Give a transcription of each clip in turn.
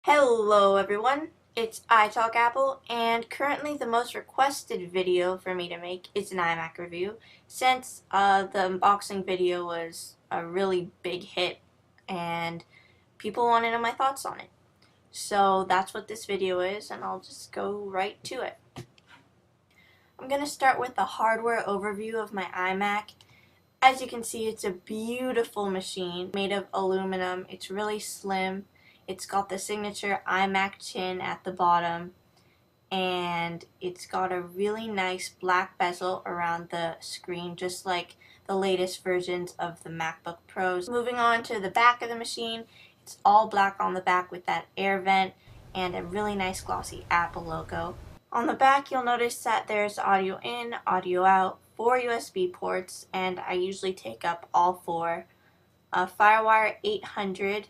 Hello everyone, it's iTalkApple, and currently the most requested video for me to make is an iMac review since the unboxing video was a really big hit and people want to know my thoughts on it. So that's what this video is, and I'll just go right to it. I'm going to start with the hardware overview of my iMac. As you can see, it's a beautiful machine made of aluminum. It's really slim. It's got the signature iMac chin at the bottom, and it's got a really nice black bezel around the screen, just like the latest versions of the MacBook Pros. Moving on to the back of the machine, it's all black on the back with that air vent and a really nice glossy Apple logo. On the back, you'll notice that there's audio in, audio out, 4 USB ports, and I usually take up all 4. A FireWire 800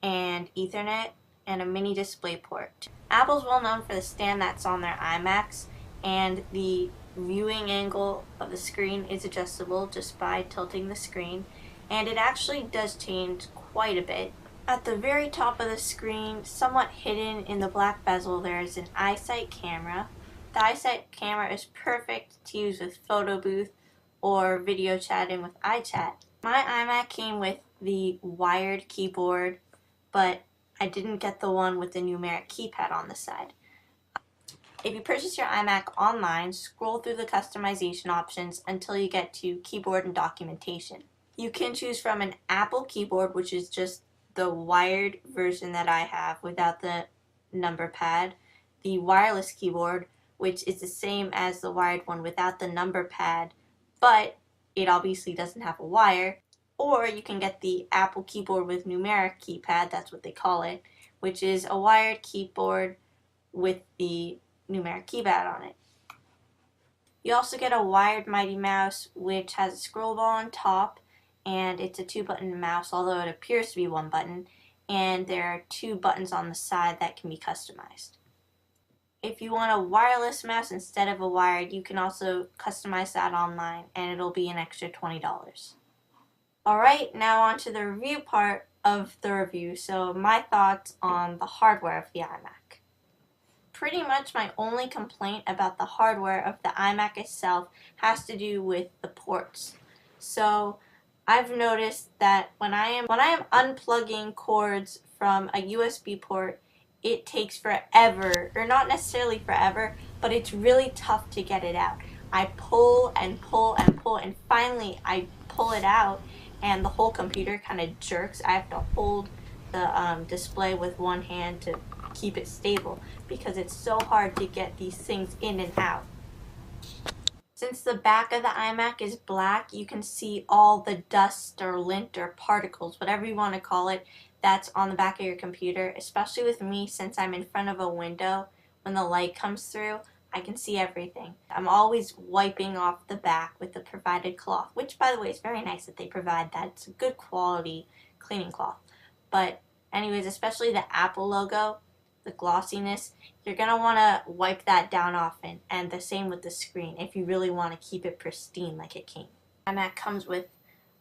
and Ethernet, and a mini display port. Apple's well known for the stand that's on their iMacs, and the viewing angle of the screen is adjustable just by tilting the screen, and it actually does change quite a bit. At the very top of the screen, somewhat hidden in the black bezel, there is an iSight camera. The iSight camera is perfect to use with photo booth or video chatting with iChat. My iMac came with the wired keyboard, but I didn't get the one with the numeric keypad on the side. If you purchase your iMac online, scroll through the customization options until you get to keyboard and documentation. You can choose from an Apple keyboard, which is just the wired version that I have without the number pad, the wireless keyboard, which is the same as the wired one without the number pad, but it obviously doesn't have a wire. Or you can get the Apple keyboard with numeric keypad, that's what they call it, which is a wired keyboard with the numeric keypad on it. You also get a wired Mighty Mouse, which has a scroll ball on top, and it's a 2-button mouse, although it appears to be 1 button, and there are 2 buttons on the side that can be customized. If you want a wireless mouse instead of a wired, you can also customize that online, and it'll be an extra $20. Alright, now on to the review part of the review, so my thoughts on the hardware of the iMac. Pretty much my only complaint about the hardware of the iMac itself has to do with the ports. So I've noticed that when I am unplugging cords from a USB port, it takes forever, or not necessarily forever, but it's really tough to get it out. I pull and pull and pull, and finally I pull it out, and the whole computer kind of jerks. I have to hold the display with one hand to keep it stable because it's so hard to get these things in and out. Since the back of the iMac is black, you can see all the dust or lint or particles, whatever you want to call it, that's on the back of your computer. Especially with me, since I'm in front of a window, when the light comes through, I can see everything. I'm always wiping off the back with the provided cloth, which by the way is very nice that they provide that. It's a good quality cleaning cloth. But anyways, especially the Apple logo, the glossiness, you're going to want to wipe that down often, and the same with the screen if you really want to keep it pristine like it came. iMac comes with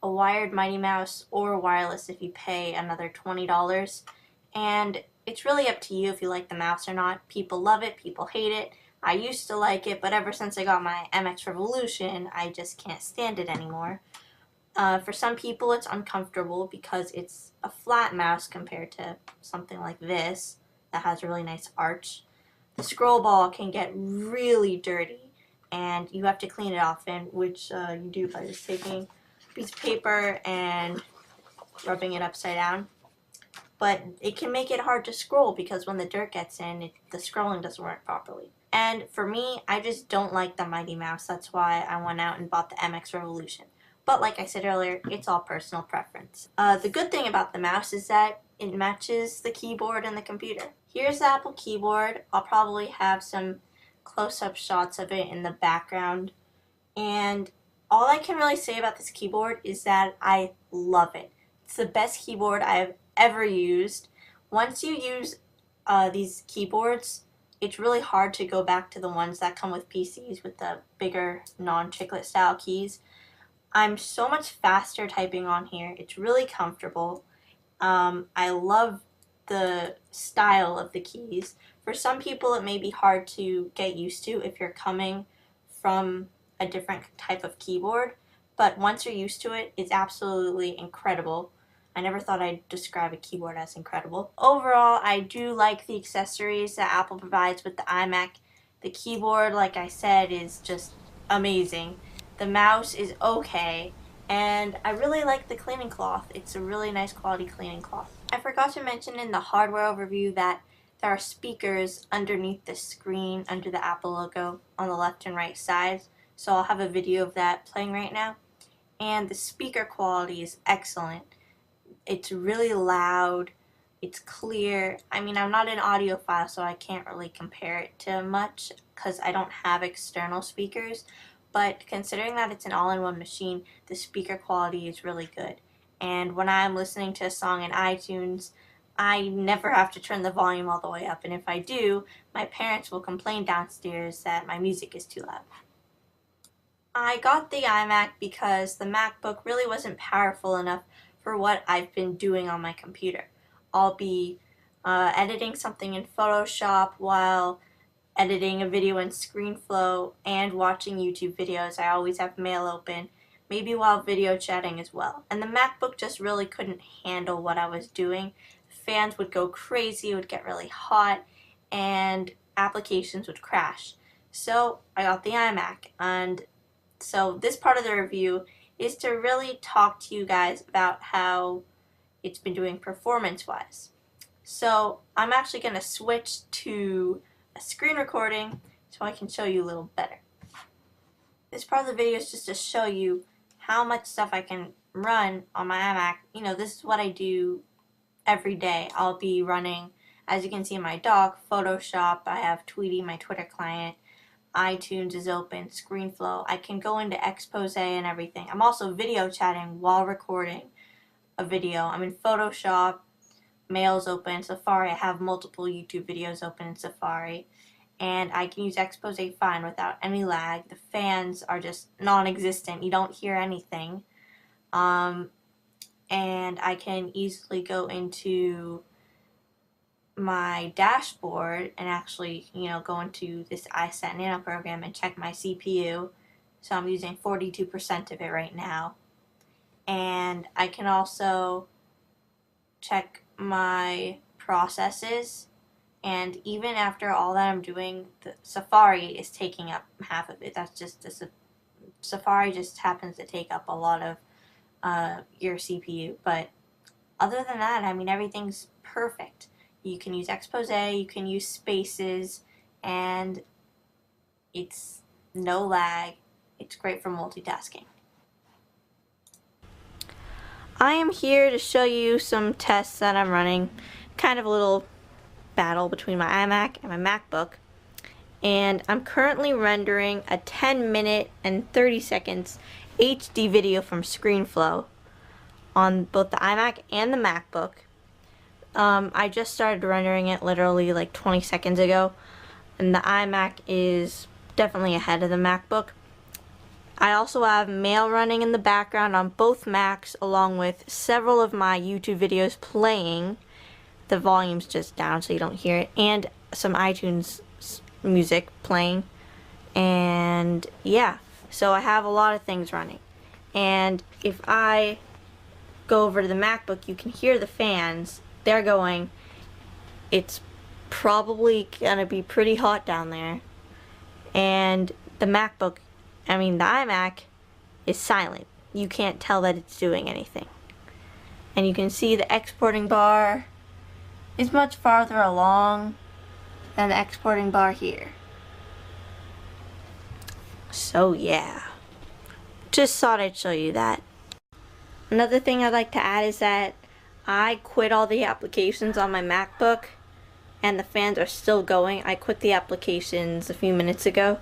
a wired Mighty Mouse or wireless if you pay another $20, and it's really up to you if you like the mouse or not. People love it, people hate it. I used to like it, but ever since I got my MX Revolution, I just can't stand it anymore. For some people, it's uncomfortable because it's a flat mouse compared to something like this that has a really nice arch. The scroll ball can get really dirty, and you have to clean it often, which you do by just taking a piece of paper and rubbing it upside down. But it can make it hard to scroll because when the dirt gets in, the scrolling doesn't work properly. And for me, I just don't like the Mighty Mouse. That's why I went out and bought the MX Revolution. But like I said earlier, it's all personal preference. The good thing about the mouse is that it matches the keyboard and the computer. Here's the Apple keyboard. I'll probably have some close-up shots of it in the background. And all I can really say about this keyboard is that I love it. It's the best keyboard I've ever used. Once you use these keyboards, it's really hard to go back to the ones that come with PCs with the bigger non-chiclet style keys. I'm so much faster typing on here. It's really comfortable. I love the style of the keys. For some people it may be hard to get used to if you're coming from a different type of keyboard, but once you're used to it, it's absolutely incredible. I never thought I'd describe a keyboard as incredible. Overall, I do like the accessories that Apple provides with the iMac. The keyboard, like I said, is just amazing. The mouse is okay. And I really like the cleaning cloth. It's a really nice quality cleaning cloth. I forgot to mention in the hardware overview that there are speakers underneath the screen under the Apple logo on the left and right sides. So I'll have a video of that playing right now. And the speaker quality is excellent. It's really loud. It's clear. I mean, I'm not an audiophile, so I can't really compare it to much because I don't have external speakers. But considering that it's an all-in-one machine, the speaker quality is really good. And when I'm listening to a song in iTunes, I never have to turn the volume all the way up. And if I do, my parents will complain downstairs that my music is too loud. I got the iMac because the MacBook really wasn't powerful enough for what I've been doing on my computer. I'll be editing something in Photoshop while editing a video in ScreenFlow and watching YouTube videos. I always have Mail open, maybe while video chatting as well. And the MacBook just really couldn't handle what I was doing. Fans would go crazy, it would get really hot, and applications would crash. So I got the iMac, and so this part of the review is to really talk to you guys about how it's been doing performance-wise. So I'm actually going to switch to a screen recording so I can show you a little better. This part of the video is just to show you how much stuff I can run on my iMac. You know, this is what I do every day. I'll be running, as you can see in my dock, Photoshop. I have Tweety, my Twitter client. iTunes is open, ScreenFlow. I can go into Expose and everything. I'm also video chatting while recording a video. I'm in Photoshop, Mail's open, Safari. I have multiple YouTube videos open in Safari. And I can use Expose fine without any lag. The fans are just non-existent. You don't hear anything. And I can easily go into my dashboard and actually, go into this iSat Nano program and check my CPU. So I'm using 42% of it right now. And I can also check my processes, and even after all that I'm doing, the Safari is taking up half of it. That's just Safari just happens to take up a lot of your CPU, but other than that, I mean, everything's perfect. You can use Expose, you can use spaces, and it's no lag. It's great for multitasking. I am here to show you some tests that I'm running. Kind of a little battle between my iMac and my MacBook. And I'm currently rendering a 10-minute and 30 seconds HD video from ScreenFlow on both the iMac and the MacBook. I just started rendering it literally like 20 seconds ago, and the iMac is definitely ahead of the MacBook. I also have Mail running in the background on both Macs, along with several of my YouTube videos playing. The volume's just down so you don't hear it, and some iTunes music playing. And yeah, so I have a lot of things running. And if I go over to the MacBook, you can hear the fans. They're going. It's probably gonna be pretty hot down there. And the MacBook, the iMac is silent. You can't tell that it's doing anything. And you can see the exporting bar is much farther along than the exporting bar here. So yeah, just thought I'd show you that. Another thing I'd like to add is that I quit all the applications on my MacBook and the fans are still going. I quit the applications a few minutes ago,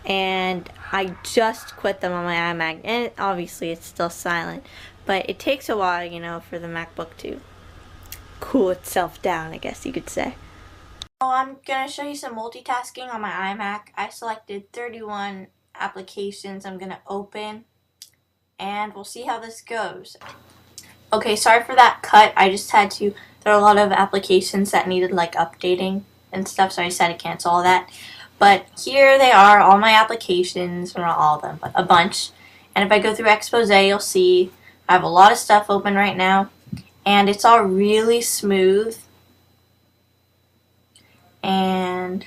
and I just quit them on my iMac, and obviously it's still silent, but it takes a while, for the MacBook to cool itself down, I guess you could say. So I'm going to show you some multitasking on my iMac. I selected 31 applications I'm going to open, and we'll see how this goes. Okay, sorry for that cut. I just had to There are a lot of applications that needed like updating and stuff, so I decided to cancel all that. But here they are, all my applications, or not all of them, but a bunch. And if I go through Expose, you'll see I have a lot of stuff open right now, and it's all really smooth. And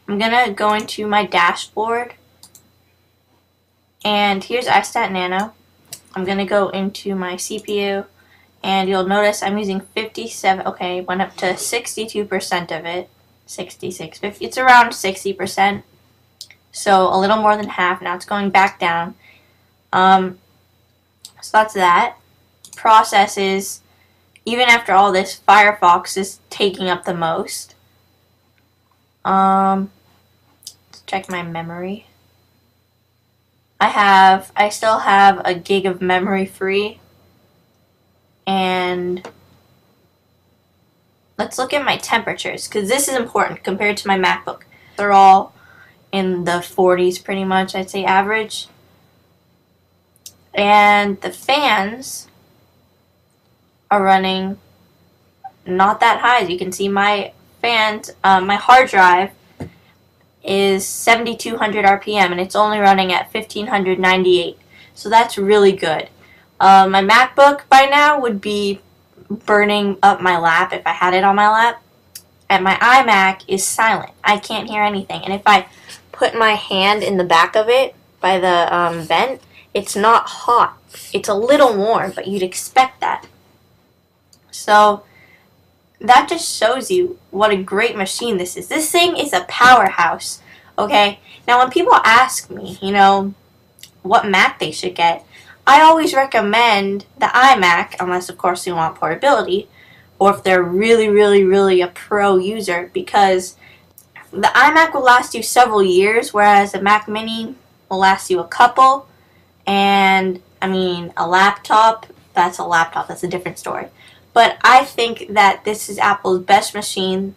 I'm gonna go into my dashboard, and here's iStat Nano. I'm gonna go into my CPU, and you'll notice I'm using 57, okay, went up to 62% of it, 66, 50, it's around 60%, so a little more than half. Now it's going back down. So that's that. Processes, even after all this, Firefox is taking up the most. Let's check my memory. I still have a gig of memory free. And let's look at my temperatures, because this is important compared to my MacBook. They're all in the 40s pretty much, I'd say average. And the fans are running not that high. As you can see, my fans, my hard drive is 7,200 RPM, and it's only running at 1,598. So that's really good. My MacBook by now would be burning up my lap if I had it on my lap. And my iMac is silent. I can't hear anything. And if I put my hand in the back of it by the vent, it's not hot. It's a little warm, but you'd expect that. So that just shows you what a great machine this is. This thing is a powerhouse, okay? Now when people ask me, what Mac they should get, I always recommend the iMac, unless of course you want portability, or if they're really, really, really a pro user, because the iMac will last you several years, whereas a Mac Mini will last you a couple. And I mean, a laptop, that's a different story. But I think that this is Apple's best machine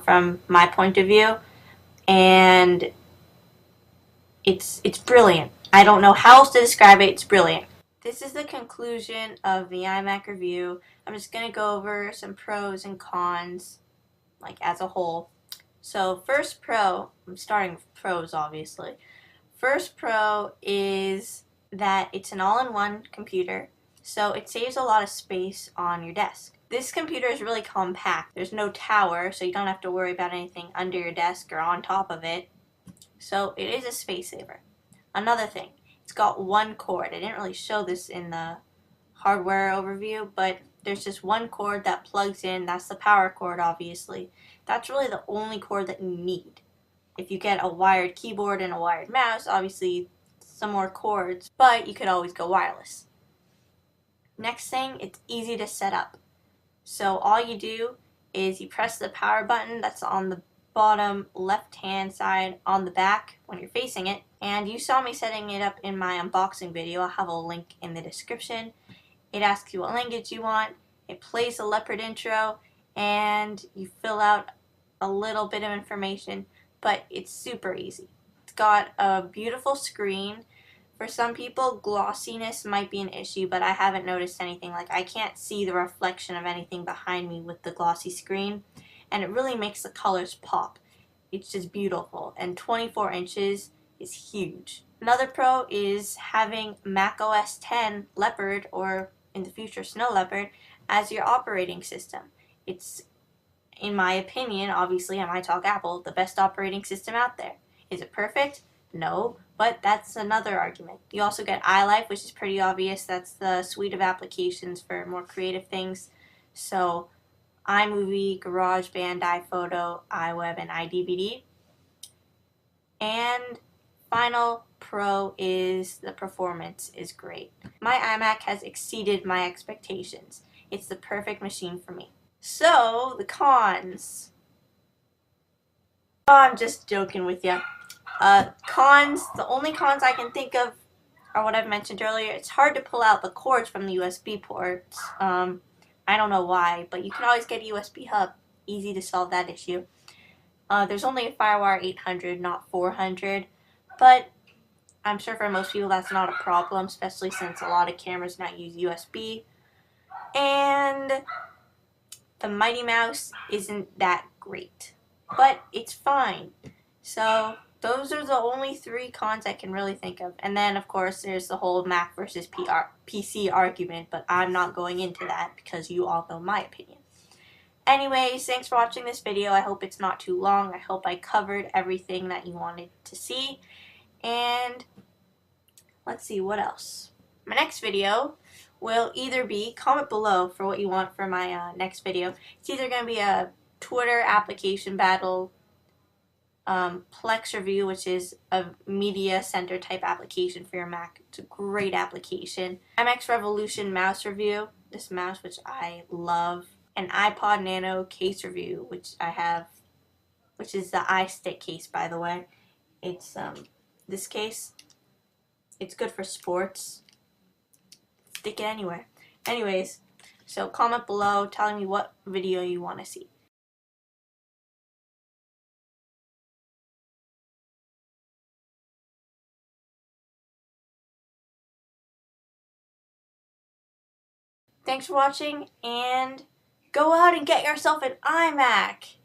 from my point of view, and it's brilliant. I don't know how else to describe it. It's brilliant. This is the conclusion of the iMac review. I'm just going to go over some pros and cons, like as a whole. So first pro, I'm starting with pros obviously. First pro is that it's an all-in-one computer, so it saves a lot of space on your desk. This computer is really compact. There's no tower, so you don't have to worry about anything under your desk or on top of it. So it is a space saver. Another thing, it's got one cord. I didn't really show this in the hardware overview, but there's just one cord that plugs in. That's the power cord, obviously. That's really the only cord that you need. If you get a wired keyboard and a wired mouse, obviously some more cords, but you could always go wireless. Next thing, it's easy to set up. So all you do is you press the power button that's on the bottom left hand side on the back when you're facing it, and you saw me setting it up in my unboxing video. I'll have a link in the description. It asks you what language you want, it plays a Leopard intro, and you fill out a little bit of information, but it's super easy. It's got a beautiful screen. For some people, glossiness might be an issue, but I haven't noticed anything. Like, I can't see the reflection of anything behind me with the glossy screen, and it really makes the colors pop. It's just beautiful, and 24 inches is huge. Another pro is having Mac OS X Leopard, or in the future Snow Leopard, as your operating system. It's, in my opinion, obviously on iTalk Apple, the best operating system out there. Is it perfect? No, but that's another argument. You also get iLife, which is pretty obvious. That's the suite of applications for more creative things. So iMovie, GarageBand, iPhoto, iWeb, and iDVD. And final pro is the performance is great. My iMac has exceeded my expectations. It's the perfect machine for me. So, the cons. Oh, I'm just joking with you. Cons, the only cons I can think of are what I've mentioned earlier. It's hard to pull out the cords from the USB ports. I don't know why, but you can always get a USB hub. Easy to solve that issue. There's only a FireWire 800, not 400, but I'm sure for most people that's not a problem, especially since a lot of cameras now use USB. And the Mighty Mouse isn't that great, but it's fine. So those are the only three cons I can really think of. And then, of course, there's the whole Mac versus PC argument, but I'm not going into that because you all know my opinion. Anyways, thanks for watching this video. I hope it's not too long. I hope I covered everything that you wanted to see. And let's see, what else? My next video will either be, comment below for what you want for my next video. It's either going to be a Twitter application battle, Plex review, which is a media center type application for your Mac. It's a great application. MX Revolution mouse review, this mouse which I love. An iPod Nano case review, which I have, which is the iStick case, by the way. It's this case. It's good for sports. Stick it anywhere. Anyways, so comment below telling me what video you want to see. Thanks for watching, and go out and get yourself an iMac!